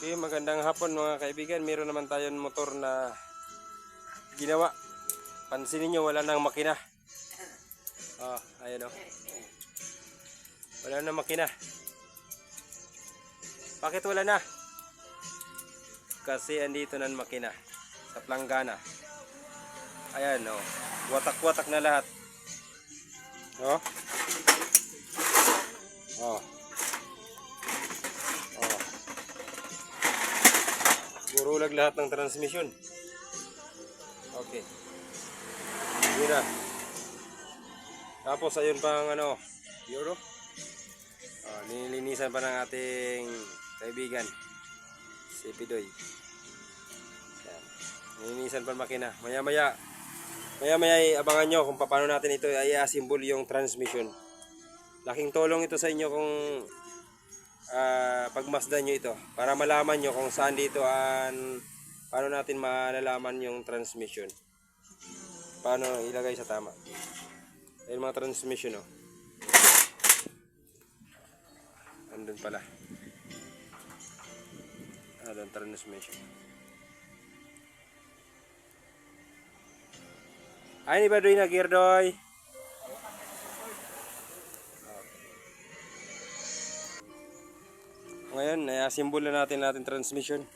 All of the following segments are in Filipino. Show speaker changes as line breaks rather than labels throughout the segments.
Okay, magandang hapon mga kaibigan. Meron naman tayong motor na ginawa. Pansinin nyo, wala nang makina. Ayan o. Wala nang makina. Bakit wala na? Kasi andito na makina sa planggana. Ayan o. Watak-watak na lahat. Oh. Oh. Burulag lahat ng transmission. Okay. Yun na. Tapos ayun pang euro. Nilinisan pa ng ating kaibigan si Pidoy. Yan. Nilinisan pa makina. Maya-maya abangan nyo kung paano natin ito i-assemble yung transmission. Laking tulong ito sa inyo kung pagmasdan nyo ito para malaman nyo kung saan dito paano natin malalaman yung transmission, paano ilagay sa tama. Ayun mga transmission andun pala andun transmission. Ay ni ba doy na gear doy? Ngayon, i-assemble na natin transmission.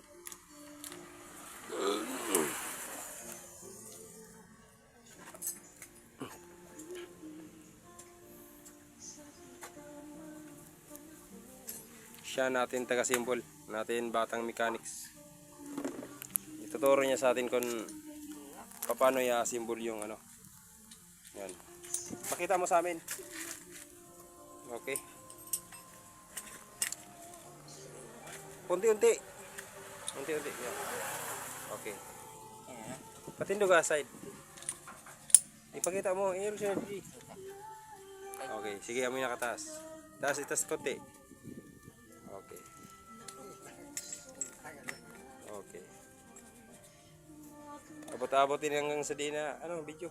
Siya natin taga-symbol, natin batang mechanics. Ituturo niya sa atin kung paano i-assemble yung Yan. Pakita mo sa amin. Okay. Unti-unti. Yan. Okay. Patindog ka side. Ipakita mo. Okay. Sige, amoy nakataas. Taas konti. Okay. Okay. Abot-abotin hanggang sa di na video.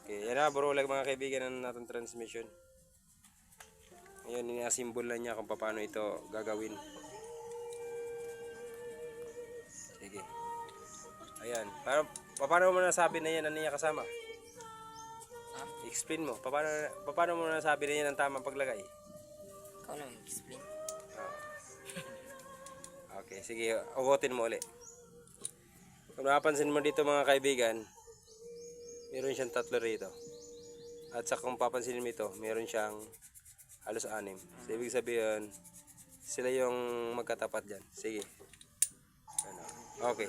Okay. Yan na, burulag mga kaibigan ng natin transmission. Ngayon, ini-assemble na niya kung paano ito gagawin. Sige. Ayan. Paano mo nasabi na yan? Ano niya kasama? Explain mo. Paano mo nasabi na yan ang tamang paglagay?
Ikaw lang explain.
Okay. Sige. Ugotin mo ulit. Kung napapansin mo dito mga kaibigan, meron siyang tatlo rito. At sa kung papansinin mo ito, meron siyang halos 6. So, ibig sabihin, sila yung magkatapat dyan. Sige. Okay.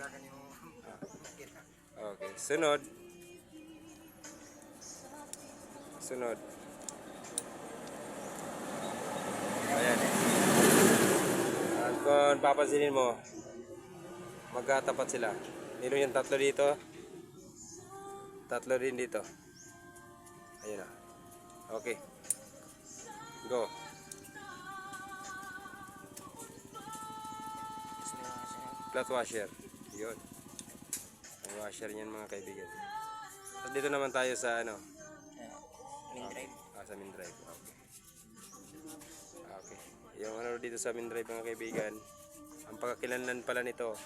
Okay. Sunod. Ayan. At kung papansinin mo, magkatapat sila. Meron yung tatlo dito. Tatlo rin dito. Ayan na. Okay. Go. Flat washer. Yun. Ang washer niyan mga kaibigan. At dito naman tayo sa
Main drive.
Sa main drive. Okay. Okay. Yung dito sa main drive mga kaibigan, ang pagkakilanlan pala nito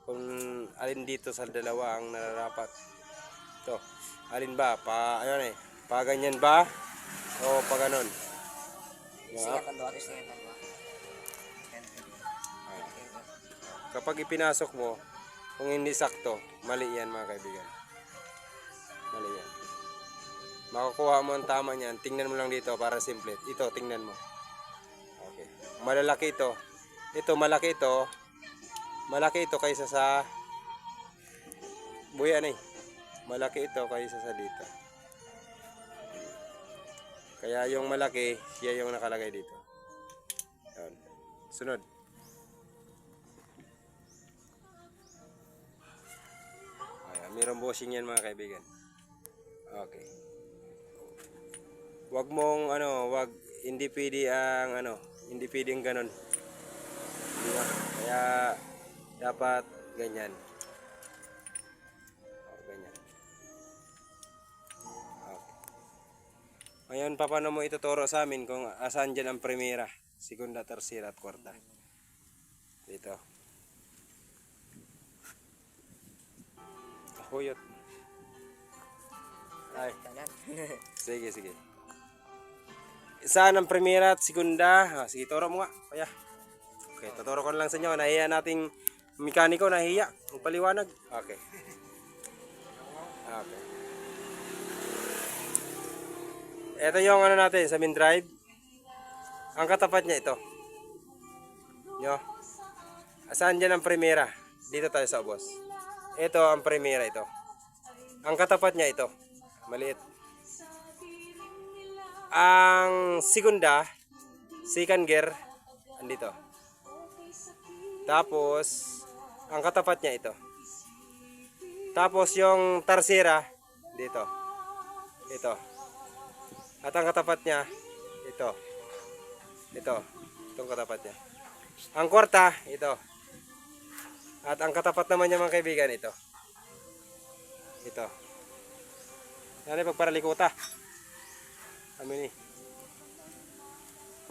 kung alin dito sa dalawa ang nararapat. Ito. Alin ba? Pa ganyan ba? O pa ganon? Kapag ipinasok mo, kung hindi sakto, mali yan mga kaibigan. Mali yan. Makukuha mo ang tama niyan. Tingnan mo lang dito para simple. Ito, tingnan mo. Okay. Malalaki ito. Ito, malaki ito. Malaki ito kaysa sa buyan Malaki ito kaysa sa dito. Kaya yung malaki, siya yung nakalagay dito. Yan. Sunod. Ayan, mayroong bushing yan mga kaibigan. Okay. Wag mong hindi pwede ang ganon. Diba? Kaya dapat ganyan. Ganyan. Okay. Ngayon, paano mo ituturo sa amin kung asan dyan ang primera, segunda, tercera at kwarta? Dito. Huyot. Ay,
Kanan.
sige, sige. Saan ang primera at segunda? Sige, turo mo nga. Kaya. Okay, tuturo ko na lang sa inyo. Nahiya nating mekaniko, nahiya. Ang paliwanag. Okay. Okay. Ito yung ano natin sa main drive. Ang katapat niya ito. Nyo. Saan dyan ang primera? Dito tayo sa boss. Ito ang primera ito. Ang katapat niya ito. Maliit. Ang segunda, second gear, andito. Tapos, ang katapat niya ito. Tapos yung tercera, dito. Ito. At ang katapat niya, ito. Ito. Itong katapat niya. Ang kwarta, ito. At ang katapat naman niya mga kaibigan, ito. Ito. Yan ay pagparalikuta. Kami ni.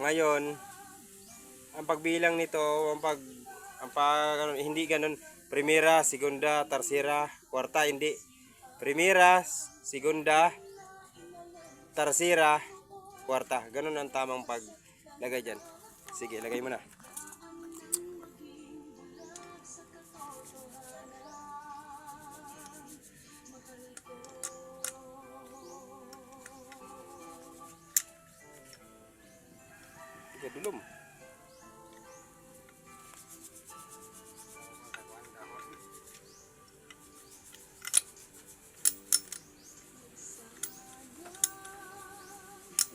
Ngayon, ang pagbilang nito, hindi ganun. Primera, segunda, tercera, kwarta, hindi. Primera, segunda, tercera, kwarta. Ganun ang tamang paglagay dyan. Sige, lagay mo na. Sige, dulom.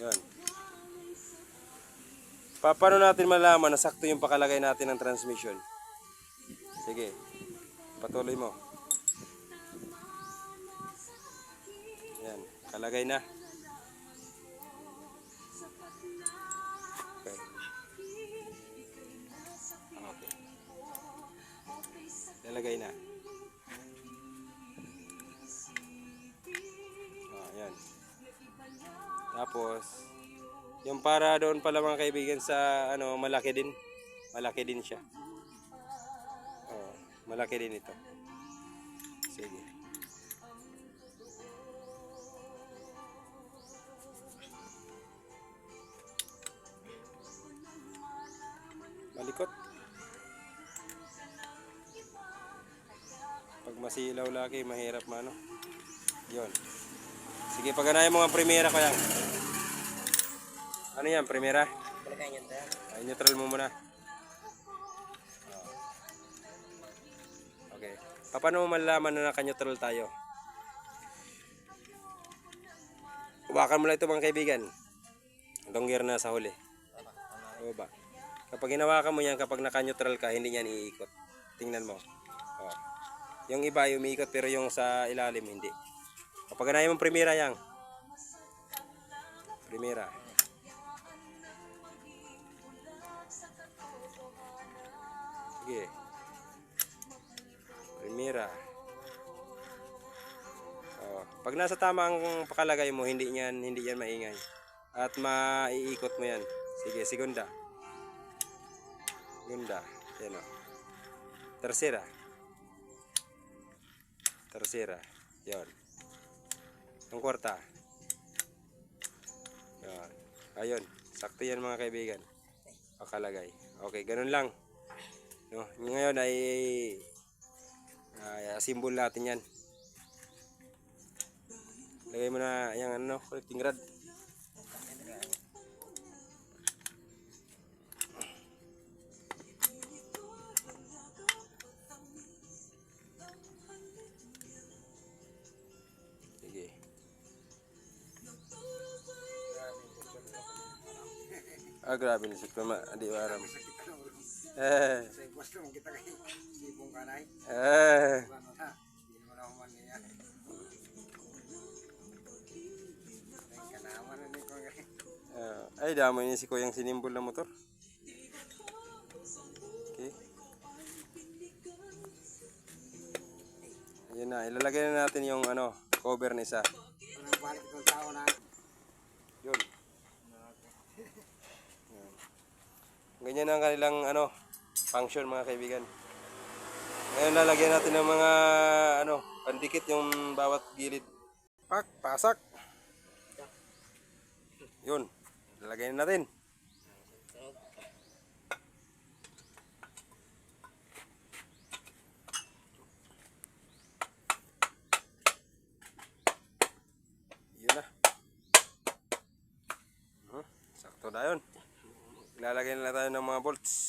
Yan. Paano natin malaman na sakto yung pakalagay natin ng transmission? Sige. Patuloy mo. Yan. Kalagay na. Okay. Okay. Lalagay na. Yan. Tapos, yung para doon pala mga kaibigan sa ano, malaki din. Malaki din siya. Oh, malaki din ito. Sige. Malikot. Pag masilaw laki, mahirap mano. Yon. Sige, pagganayan mo ang primera ko yan. Ano yan, primera?
Balagay nyo ito.
Ay, neutral mo muna. Okay. Paano mo malalaman na naka-neutral tayo? Huwakan mo lang ito mga kaibigan. Itong gear na sa huli. O ba? Kapag hinawakan mo yan, kapag naka-neutral ka, hindi yan iikot. Tingnan mo. Oh. Yung iba ay umiikot pero yung sa ilalim hindi. Kapag ganahin mo primera yan. Primera. Sige. Primera. Oh, pag nasa tama ang pakalagay mo, hindi yan maingay. At maiikot mo yan. Sige, segunda. Segunda. Yan o. Tercera. Tercera. Yan. Ang kwarta. Yan. Ayun. Sakto yan mga kaibigan. Pakalagay. Okay, ganun lang. No, ngayon ay symbol natin yan. Lagay mo na yung ano, connecting rod. Sige. Grabe ni Sikto ma, di aram.
Gusto mo kita kay sibong kanay. Ano na? Hindi mo na human niya. Ay kanaman na ni ko.
Ay, damo ini si Kuyang sinimbol na motor. Okay. Ayun na, ilalagay na natin yung ano, cover na isa.
Ang balik itong tao na.
Yun. Yan. Ganyan ang kanilang ano, function mga kaibigan. Ngayon lalagyan natin ng mga pandikit yung bawat gilid. Pasak. Yun, lalagyan natin.
Tunog.
Yun na. Sakto na yun. Ilalagay na tayo ng mga bolts.